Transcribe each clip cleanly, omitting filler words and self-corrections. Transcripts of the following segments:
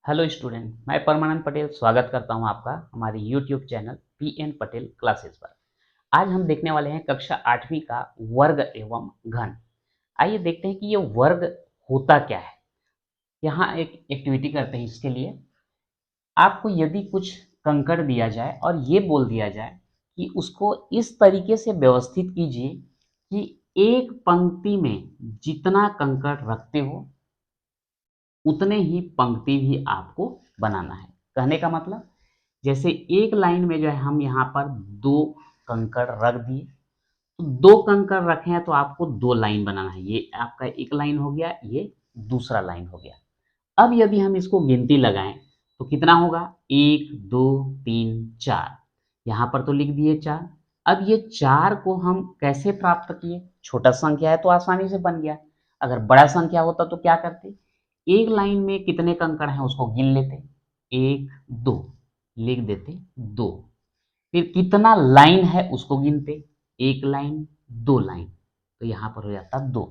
Hello student, मैं परमानंद पटेल स्वागत करता हूं आपका हमारे YouTube channel PN Patel classes पर। आज हम देखने वाले हैं कक्षा 8वीं का वर्ग एवं घन। आइए देखते हैं कि ये वर्ग होता क्या है। यहाँ एक एक्टिविटी करते हैं। इसके लिए आपको यदि कुछ कंकड़ दिया जाए और ये बोल दिया जाए कि उसको इस तरीके से व्यवस्थित कीजिए कि एक पंक्ति में जितना कंकड़ रखते हो उतने ही पंक्ति भी आपको बनाना है। कहने का मतलब जैसे एक लाइन में जो है हम यहाँ पर दो कंकड़ रख दिए, तो दो कंकड़ रखे हैं तो आपको दो लाइन बनाना है। ये आपका एक लाइन हो गया, ये दूसरा लाइन हो गया। अब यदि हम इसको गिनती लगाएं तो कितना होगा, एक दो तीन चार। यहाँ पर तो लिख दिए चार। अब ये चार को हम कैसे प्राप्त किए, छोटा संख्या है तो आसानी से बन गया। अगर बड़ा संख्या होता तो क्या करते, एक लाइन में कितने कंकड़ हैं उसको गिन लेते, एक दो लिख देते दो। फिर कितना लाइन है उसको गिनते, एक लाइन दो लाइन, तो यहाँ पर हो जाता दो।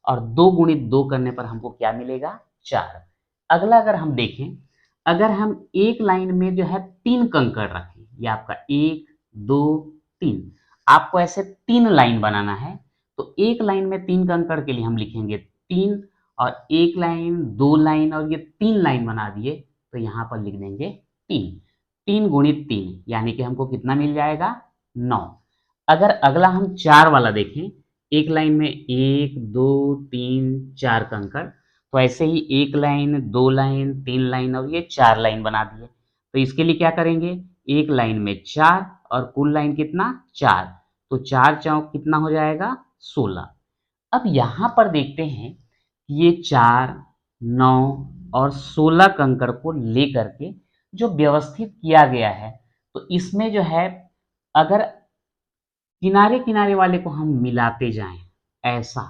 और दो गुणित दो करने पर हमको क्या मिलेगा, चार। अगला अगर हम देखें, अगर हम एक लाइन में जो है तीन कंकड़ रखें, ये आपका एक दो तीन, आपको ऐसे तीन लाइन बनाना है। तो एक लाइन में तीन कंकड़ के लिए हम लिखेंगे तीन, और एक लाइन दो लाइन और ये तीन लाइन बना दिए तो यहाँ पर लिख देंगे तीन। तीन गुणित तीन यानी कि हमको कितना मिल जाएगा, नौ। अगर अगला हम चार वाला देखें, एक लाइन में एक दो तीन चार कंकड़, तो ऐसे ही एक लाइन दो लाइन तीन लाइन और ये चार लाइन बना दिए। तो इसके लिए क्या करेंगे, एक लाइन में चार और कुल लाइन कितना, चार। तो चार चौक कितना हो जाएगा, 16। अब यहां पर देखते हैं ये चार, नौ और 16 कंकड़ को लेकर के जो व्यवस्थित किया गया है, तो इसमें जो है अगर किनारे किनारे वाले को हम मिलाते जाएं ऐसा,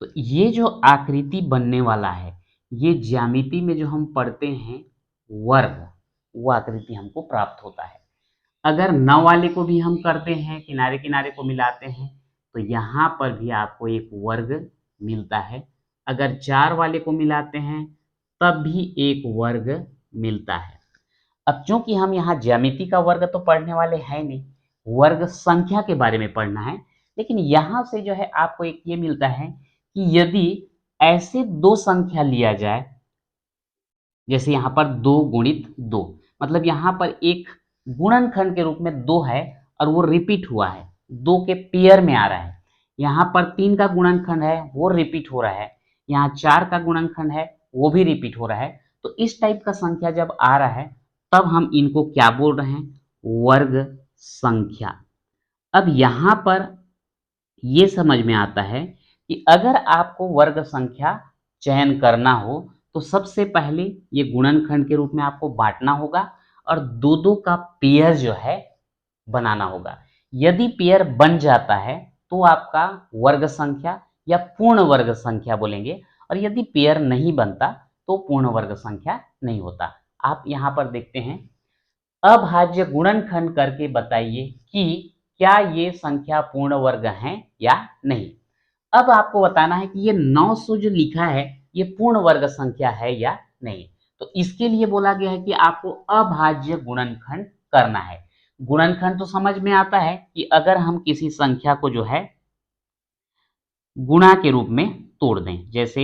तो ये जो आकृति बनने वाला है, ये ज्यामिति में जो हम पढ़ते हैं वर्ग, वो आकृति हमको प्राप्त होता है। अगर नौ वाले को भी हम करते हैं, किनारे किनारे को मिलाते हैं, तो यहाँ पर भी आपको एक वर्ग मिलता है। अगर चार वाले को मिलाते हैं तब भी एक वर्ग मिलता है। अब चूंकि हम यहाँ ज्यामिति का वर्ग तो पढ़ने वाले हैं नहीं, वर्ग संख्या के बारे में पढ़ना है, लेकिन यहाँ से जो है आपको एक ये मिलता है कि यदि ऐसे दो संख्या लिया जाए, जैसे यहाँ पर दो गुणित दो, मतलब यहाँ पर एक गुणनखंड के रूप में दो है और वो रिपीट हुआ है, दो के पेयर में आ रहा है। यहाँ पर तीन का गुणनखंड है वो रिपीट हो रहा है, यहाँ चार का गुणनखंड है वो भी रिपीट हो रहा है। तो इस टाइप का संख्या जब आ रहा है तब हम इनको क्या बोल रहे हैं, वर्ग संख्या। अब यहाँ पर ये समझ में आता है कि अगर आपको वर्ग संख्या चयन करना हो तो सबसे पहले ये गुणनखंड के रूप में आपको बांटना होगा और दो दो का पेयर जो है बनाना होगा। यदि पेयर बन जाता है तो आपका वर्ग संख्या या पूर्ण वर्ग संख्या बोलेंगे, और यदि पेयर नहीं बनता तो पूर्ण वर्ग संख्या नहीं होता। आप यहाँ पर देखते हैं, अभाज्य गुणनखंड करके बताइए कि क्या ये संख्या पूर्ण वर्ग है या नहीं। अब आपको बताना है कि ये 900 जो लिखा है ये पूर्ण वर्ग संख्या है या नहीं। तो इसके लिए बोला गया है कि आपको अभाज्य गुणनखंड करना है। गुणनखंड तो समझ में आता है कि अगर हम किसी संख्या को जो है गुणा के रूप में तोड़ दें, जैसे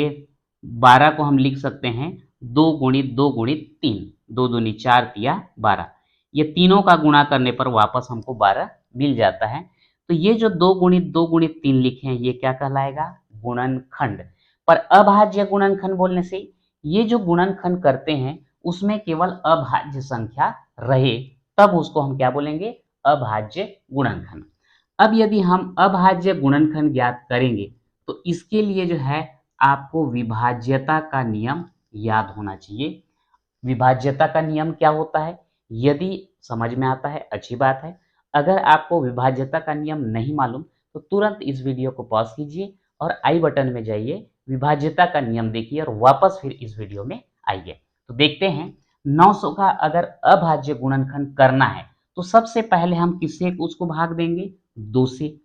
12 को हम लिख सकते हैं दो गुणित तीन, दो दूनी चार तिया 12, ये तीनों का गुणा करने पर वापस हमको 12 मिल जाता है। तो ये जो दो गुणित तीन लिखे हैं ये क्या कहलाएगा, गुणनखंड। पर अभाज्य गुणनखंड बोलने से ये जो गुणनखंड करते हैं उसमें केवल अभाज्य संख्या रहे तब उसको हम क्या बोलेंगे, अभाज्य गुणनखंड। अब यदि हम अभाज्य गुणनखंड ज्ञात करेंगे तो इसके लिए जो है आपको विभाज्यता का नियम याद होना चाहिए। विभाज्यता का नियम क्या होता है, यदि समझ में आता है अच्छी बात है, अगर आपको विभाज्यता का नियम नहीं मालूम तो तुरंत इस वीडियो को पॉज कीजिए और आई बटन में जाइए, विभाज्यता का नियम देखिए और वापस फिर इस वीडियो में आइए। तो देखते हैं 900 का अगर अभाज्य गुणनखंड करना है तो सबसे पहले हम किससे उसको भाग देंगे, दो से।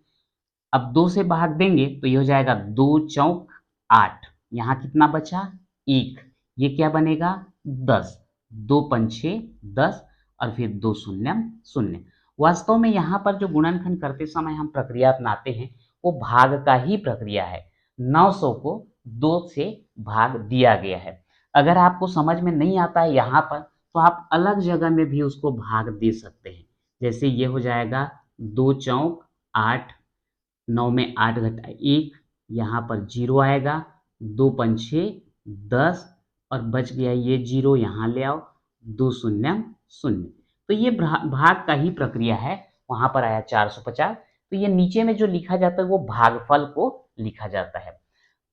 अब दो से भाग देंगे तो ये हो जाएगा दो चौक आठ, यहाँ कितना बचा, एक। ये क्या बनेगा 10, 2 पंचे 10 और फिर 2 शून्यम शून्य। वास्तव में यहाँ पर जो गुणनखंड करते समय हम प्रक्रिया अपनाते हैं वो भाग का ही प्रक्रिया है। 900 को 2 से भाग दिया गया है। अगर आपको समझ में नहीं आता है यहाँ पर तो आप अलग जगह में भी उसको भाग दे सकते हैं। जैसे ये हो जाएगा 2 चौक 8, 9 में 8 घटा 1, यहाँ पर 0 आएगा, 2 पंचे 10 और बच गया ये 0, यहाँ ले आओ 2 शून्यम शून्य। तो ये भाग का ही प्रक्रिया है। वहां पर आया 450। तो ये नीचे में जो लिखा जाता है वो भागफल को लिखा जाता है।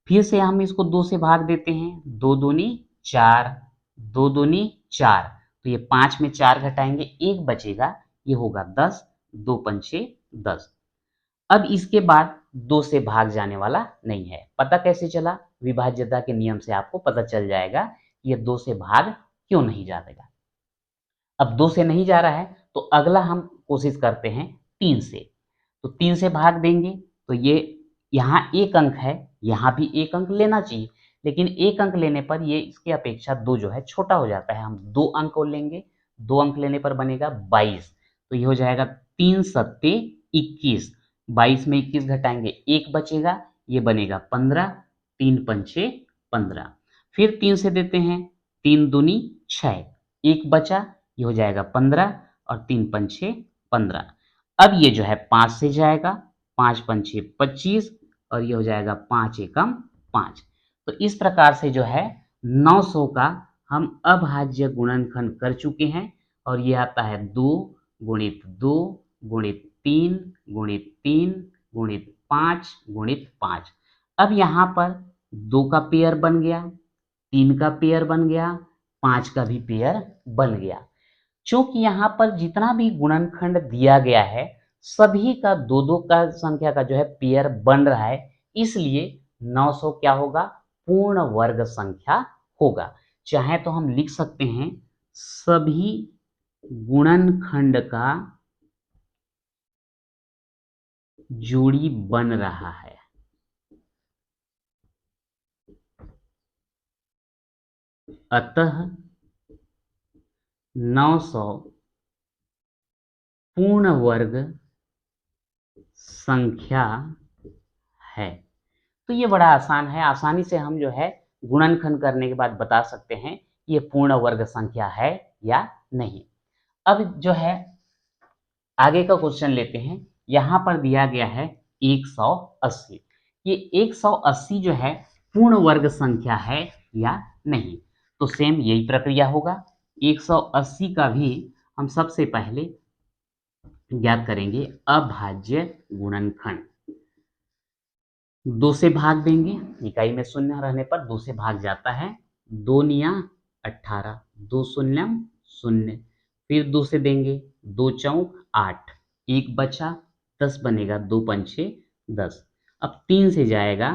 फिर से हम इसको 2 से भाग देते हैं, 2 दूनी 4, 2 दूनी 4, तो ये 5 में 4 घटाएंगे 1 बचेगा, ये होगा 10, 2 पंचे 10। अब इसके बाद 2 से भाग जाने वाला नहीं है। पता कैसे चला? विभाज्यता के नियम से आपको पता चल जाएगा ये 2 से भाग क्यों नहीं जाएगा। अब 2 से नहीं जा रहा है तो अगला हम कोशिश करते हैं 3 से। तो 3 से भाग देंगे तो ये यहाँ 1 अंक है, यहाँ भी 1 अंक लेना चाहिए, लेकिन 1 अंक लेने पर ये इसकी अपेक्षा 2 जो है छोटा हो जाता है। हम 2 अंक और लेंगे, 2 अंक लेने पर बनेगा 22। तो ये हो जाएगा 3 सत्ते 21, 22 में 21 घटाएंगे 1 बचेगा, ये बनेगा 15, 3 पंचे 15। फिर 3 से देते हैं, 3 दूनी 6, 1 बचा, ये हो जाएगा 15 और 3 पंचे 15। अब ये जो है 5 से जाएगा, 5 पंचे 25 और ये हो जाएगा 5 एकम 5। तो इस प्रकार से जो है 900 का हम अभाज्य गुणनखंड कर चुके हैं और ये आता है 2 गुणित 2 गुणित 3 गुणित 3 गुणित 5 गुणित 5। अब यहाँ पर 2 का पेयर बन गया, 3 का पेयर बन गया, 5 का भी पेयर बन गया। चूंकि यहाँ पर जितना भी गुणनखंड दिया गया है सभी का 2-2 का संख्या का जो है पेयर बन रहा है, इसलिए 900 क्या होगा? पूर्ण वर्ग संख्या होगा। चाहे तो हम लिख सकते हैं सभी गुणनखंड का जोड़ी बन रहा है। अतः 900 पूर्ण वर्ग संख्या है। तो ये बड़ा आसान है, आसानी से हम जो है गुणनखंड करने के बाद बता सकते हैं ये पूर्ण वर्ग संख्या है या नहीं। अब जो है आगे का क्वेश्चन लेते हैं। यहाँ पर दिया गया है 180। ये 180 जो है पूर्ण वर्ग संख्या है या नहीं। तो सेम यही प्रक्रिया होगा। 180 का भी हम सबसे पहले ज्ञात करेंगे अभाज्य गुणनखंड। 2 से भाग देंगे, इकाई में शून्य रहने पर 2 से भाग जाता है, 2 निया 18, 2 शून्यम शून्य। फिर 2 से देंगे, 2 चौक 8, 1 बचा, 10 बनेगा, 2 पंचे 10। अब 3 से जाएगा,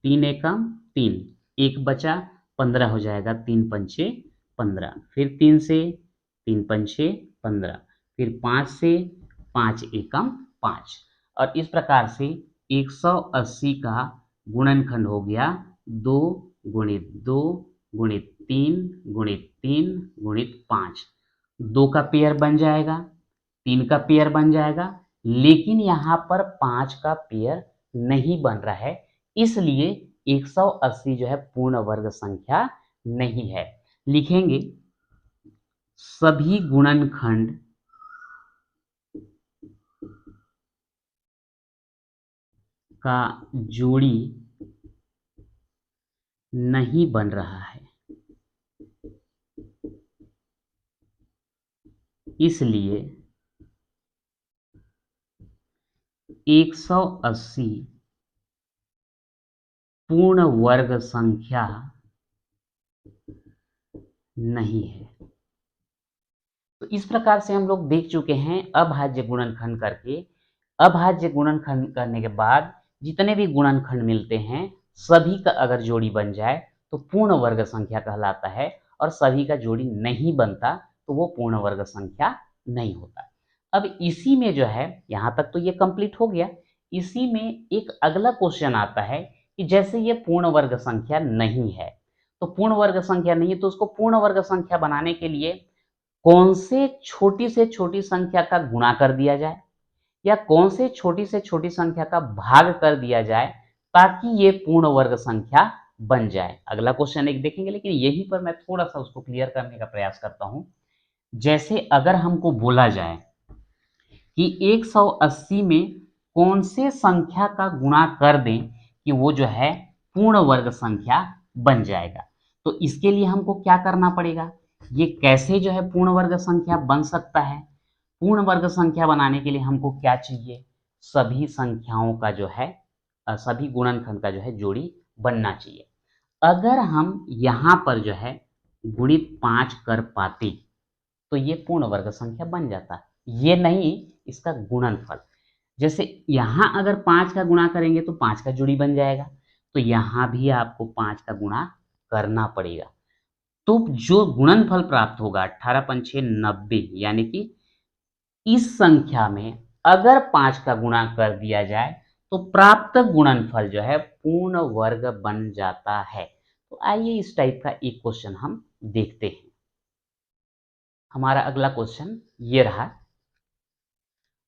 3 एकम 3, 1 बचा, 15 हो जाएगा, 3 पंचे 15। फिर 3 से 3 पंचे 15, फिर 5 से 5 एकम 5। और इस प्रकार से 180 का गुणनखंड हो गया 2 गुणित 2 गुणित 3 गुणित 3 गुणित 5। 2 का पेयर बन जाएगा, 3 का पेयर बन जाएगा, लेकिन यहाँ पर 5 का पेयर नहीं बन रहा है, इसलिए 180 जो है पूर्ण वर्ग संख्या नहीं है। लिखेंगे सभी गुणनखंड का जोड़ी नहीं बन रहा है, इसलिए 180 पूर्ण वर्ग संख्या नहीं है। तो इस प्रकार से हम लोग देख चुके हैं अभाज्य गुणनखंड करके। अभाज्य गुणनखंड करने के बाद जितने भी गुणनखंड मिलते हैं सभी का अगर जोड़ी बन जाए तो पूर्ण वर्ग संख्या कहलाता है, और सभी का जोड़ी नहीं बनता तो वो पूर्ण वर्ग संख्या नहीं होता। अब इसी में जो है यहाँ तक तो ये कंप्लीट हो गया। इसी में एक अगला क्वेश्चन आता है कि जैसे ये पूर्ण वर्ग संख्या नहीं है तो पूर्ण वर्ग संख्या नहीं है, तो उसको पूर्ण वर्ग संख्या बनाने के लिए कौन से छोटी संख्या का गुणा कर दिया जाए या कौन से छोटी संख्या का भाग कर दिया जाए ताकि ये पूर्ण वर्ग संख्या बन जाए। अगला क्वेश्चन एक देखेंगे, लेकिन यहीं पर मैं थोड़ा सा उसको क्लियर करने का प्रयास करता हूं। जैसे अगर हमको बोला जाए कि 180 में कौन से संख्या का गुणा कर दें कि वो जो है पूर्ण वर्ग संख्या बन जाएगा, तो इसके लिए हमको क्या करना पड़ेगा, ये कैसे जो है पूर्ण वर्ग संख्या बन सकता है। पूर्ण वर्ग संख्या बनाने के लिए हमको क्या चाहिए, सभी संख्याओं का जो है सभी गुणनखंड का जो है जोड़ी बनना चाहिए। अगर हम यहाँ पर जो है गुणित 5 कर पाते तो ये पूर्ण वर्ग संख्या बन जाता, ये नहीं इसका गुणनफल। जैसे यहाँ अगर 5 का गुणा करेंगे तो 5 का जोड़ी बन जाएगा, तो यहाँ भी आपको 5 का गुणा करना पड़ेगा। तो जो गुणनफल प्राप्त होगा 18 पंचे 90, यानी कि इस संख्या में अगर 5 का गुणा कर दिया जाए तो प्राप्त गुणनफल जो है पूर्ण वर्ग बन जाता है। तो आइए इस टाइप का एक क्वेश्चन हम देखते हैं। हमारा अगला क्वेश्चन ये रहा,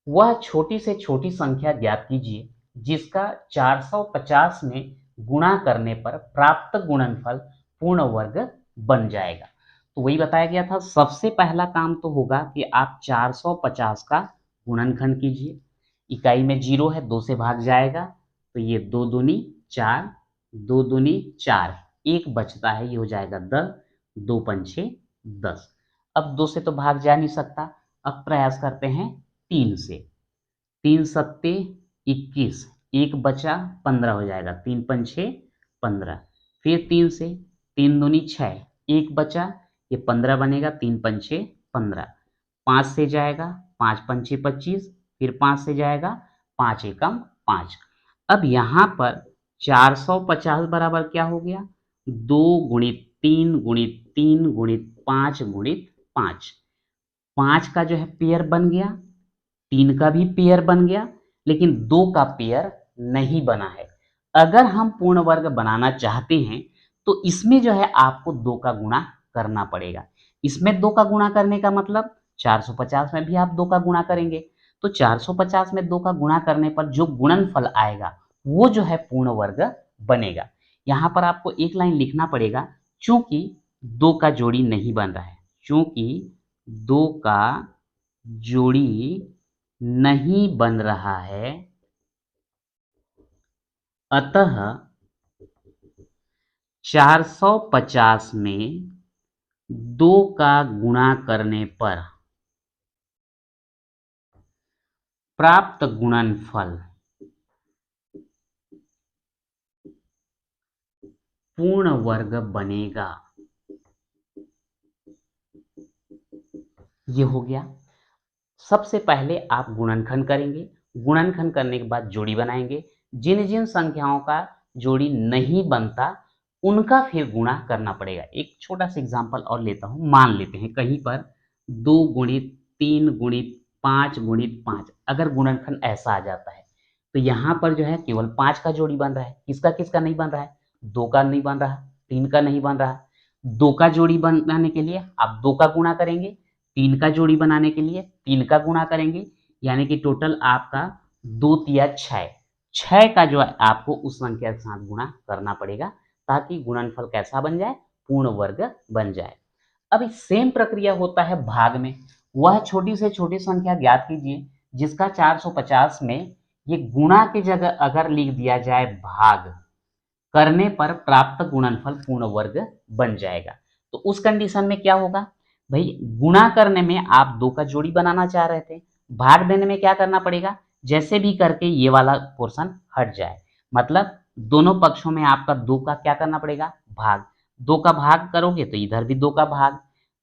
वह छोटी से छोटी संख्या ज्ञात कीजिए जिसका 450 में गुणा करने पर प्राप्त गुणनफल पूर्ण वर्ग बन जाएगा। तो वही बताया गया था, सबसे पहला काम तो होगा कि आप 450 का गुणनखंड कीजिए। इकाई में 0 है, 2 से भाग जाएगा, तो ये 2 दूनी 4, 2 दूनी 4, एक बचता है, ये हो जाएगा 10, 2 पंचे 10। अब 2 से तो भाग जा नहीं सकता, अब प्रयास करते हैं 3 से। 3 सत्ते 21, एक बचा 15 हो जाएगा, 3 पंचे 15। फिर 3 से, 3 दूनी 6, एक बचा, ये 15 बनेगा, 3 पंचे 15। 5 से जाएगा, 5 पंचे 25, फिर 5 से जाएगा, 5 एकम 5। अब यहाँ पर 450 बराबर क्या हो गया, 2 गुणित 3 गुणित 3 गुणित 5 गुणित 5। 5 का जो है पेयर बन गया, 3 का भी पेयर बन गया, लेकिन 2 का पेयर नहीं बना है। अगर हम पूर्ण वर्ग बनाना चाहते हैं तो इसमें जो है आपको 2 का गुणा करना पड़ेगा। इसमें 2 का गुणा करने का मतलब 450 में भी आप 2 का गुणा करेंगे, तो 450 में 2 का गुणा करने पर जो गुणनफल आएगा वो जो है पूर्ण वर्ग बनेगा। यहाँ पर आपको एक लाइन लिखना पड़ेगा, चूंकि 2 का जोड़ी नहीं बन रहा है, चूंकि 2 का जोड़ी नहीं बन रहा है, अतः 450 में 2 का गुणा करने पर प्राप्त गुणनफल पूर्ण वर्ग बनेगा। ये हो गया। सबसे पहले आप गुणनखंड करेंगे, गुणनखंड करने के बाद जोड़ी बनाएंगे। जिन जिन संख्याओं का जोड़ी नहीं बनता उनका फिर गुणा करना पड़ेगा। एक छोटा सा एग्जांपल और लेता हूं, मान लेते हैं कहीं पर 2 गुणित 3 गुणित 5 गुणित 5, अगर गुणनखंड ऐसा आ जाता है तो यहाँ पर जो है केवल 5 का जोड़ी बन रहा है। किसका किसका नहीं बन रहा है, 2 का नहीं बन रहा, 3 का नहीं बन रहा। 2 का जोड़ी बनाने के लिए आप 2 का गुणा करेंगे, 3 का जोड़ी बनाने के लिए 3 का गुणा करेंगे, यानी कि टोटल आपका 2 तिया 6, 6 का जो है आपको उस संख्या के साथ गुणा करना पड़ेगा ताकि गुणनफल कैसा बन जाए, पूर्ण वर्ग बन जाए। अब सेम प्रक्रिया होता है भाग में। वह छोटी से छोटी संख्या ज्ञात कीजिए जिसका 450 में ये गुणा की जगह अगर लिख दिया जाए भाग, करने पर प्राप्त गुणनफल पूर्ण वर्ग बन जाएगा। तो उस कंडीशन में क्या होगा भाई, गुणा करने में आप 2 का जोड़ी बनाना चाह रहे थे, भाग देने में क्या करना पड़ेगा, जैसे भी करके ये वाला पोर्शन हट जाए, मतलब दोनों पक्षों में आपका 2 का क्या करना पड़ेगा, भाग। 2 का भाग करोगे तो इधर भी 2 का भाग,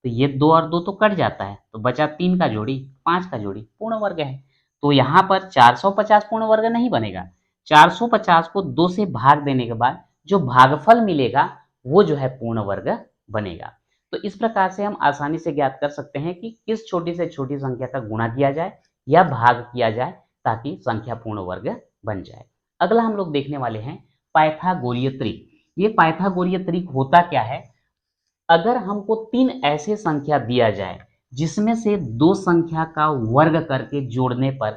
तो ये 2 और 2 तो कट जाता है, तो बचा 3 का जोड़ी, 5 का जोड़ी, पूर्ण वर्ग है। तो यहाँ पर 450 पूर्ण वर्ग नहीं बनेगा। 450 को 2 से भाग देने के बाद जो भागफल मिलेगा वो जो है पूर्ण वर्ग बनेगा। तो इस प्रकार से हम आसानी से ज्ञात कर सकते हैं कि किस छोटी से छोटी संख्या का गुणा किया जाए या भाग किया जाए ताकि संख्या पूर्ण वर्ग बन जाए। अगला हम लोग देखने वाले हैं पाइथागोरीय त्रिक। ये पाइथागोरीय त्रिक होता क्या है, अगर हमको 3 ऐसे संख्या दिया जाए जिसमें से 2 संख्या का वर्ग करके जोड़ने पर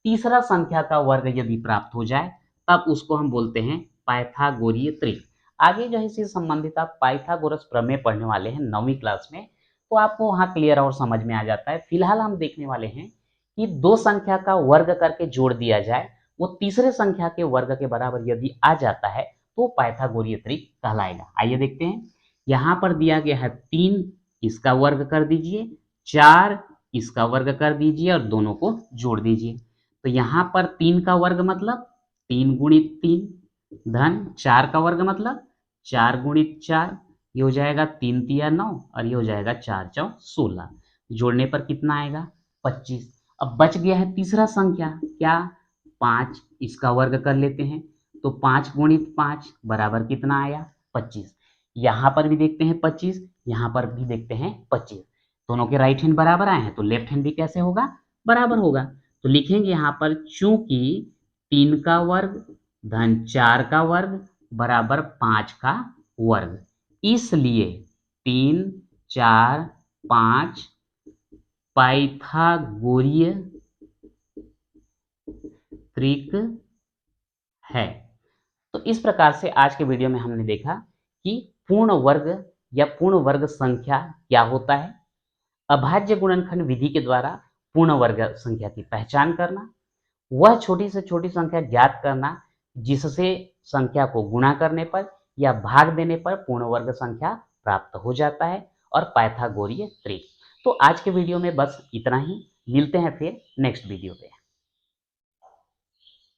तीसरा संख्या का वर्ग यदि प्राप्त हो जाए, तब उसको हम बोलते हैं पाइथागोरीय त्रिक। आगे जो है इससे संबंधित आप पाइथागोरस प्रमेय पढ़ने वाले हैं 9वीं क्लास में, तो आपको वहाँ क्लियर और समझ में आ जाता है। फिलहाल हम देखने वाले हैं कि 2 संख्या का वर्ग करके जोड़ दिया जाए, वो तीसरे संख्या के वर्ग के बराबर यदि आ जाता है तो पाइथागोरीय त्रिक कहलाएगा। आइए देखते हैं। यहाँ पर दिया गया है 3, इसका वर्ग कर दीजिए, 4 इसका वर्ग कर दीजिए और दोनों को जोड़ दीजिए। तो यहाँ पर 3 का वर्ग मतलब 3 गुणित 3 धन 4 का वर्ग मतलब 4 गुणित 4, ये हो जाएगा 3 तिया 9 और ये हो जाएगा 4 चौ 16। जोड़ने पर कितना आएगा 25। अब बच गया है तीसरा संख्या क्या 5, इसका वर्ग कर लेते हैं। तो 5 गुणित 5 बराबर कितना आया 25। यहाँ पर भी देखते हैं 25, यहाँ पर भी देखते हैं 25। दोनों के राइट हैंड बराबर आए हैं तो लेफ्ट हैंड भी कैसे होगा बराबर होगा। तो लिखेंगे यहाँ पर चूंकि 3 का वर्ग धन 4 का वर्ग बराबर 5 का वर्ग, इसलिए 3 4 5 पाइथागोरीय त्रिक है। तो इस प्रकार से आज के वीडियो में हमने देखा कि पूर्ण वर्ग या पूर्ण वर्ग संख्या क्या होता है, अभाज्य गुणनखंड विधि के द्वारा पूर्ण वर्ग संख्या की पहचान करना, वह छोटी से छोटी संख्या ज्ञात करना जिससे संख्या को गुणा करने पर या भाग देने पर पूर्ण वर्ग संख्या प्राप्त हो जाता है, और पाइथागोरीय त्रिक। तो आज के वीडियो में बस इतना ही, मिलते हैं फिर नेक्स्ट वीडियो पे।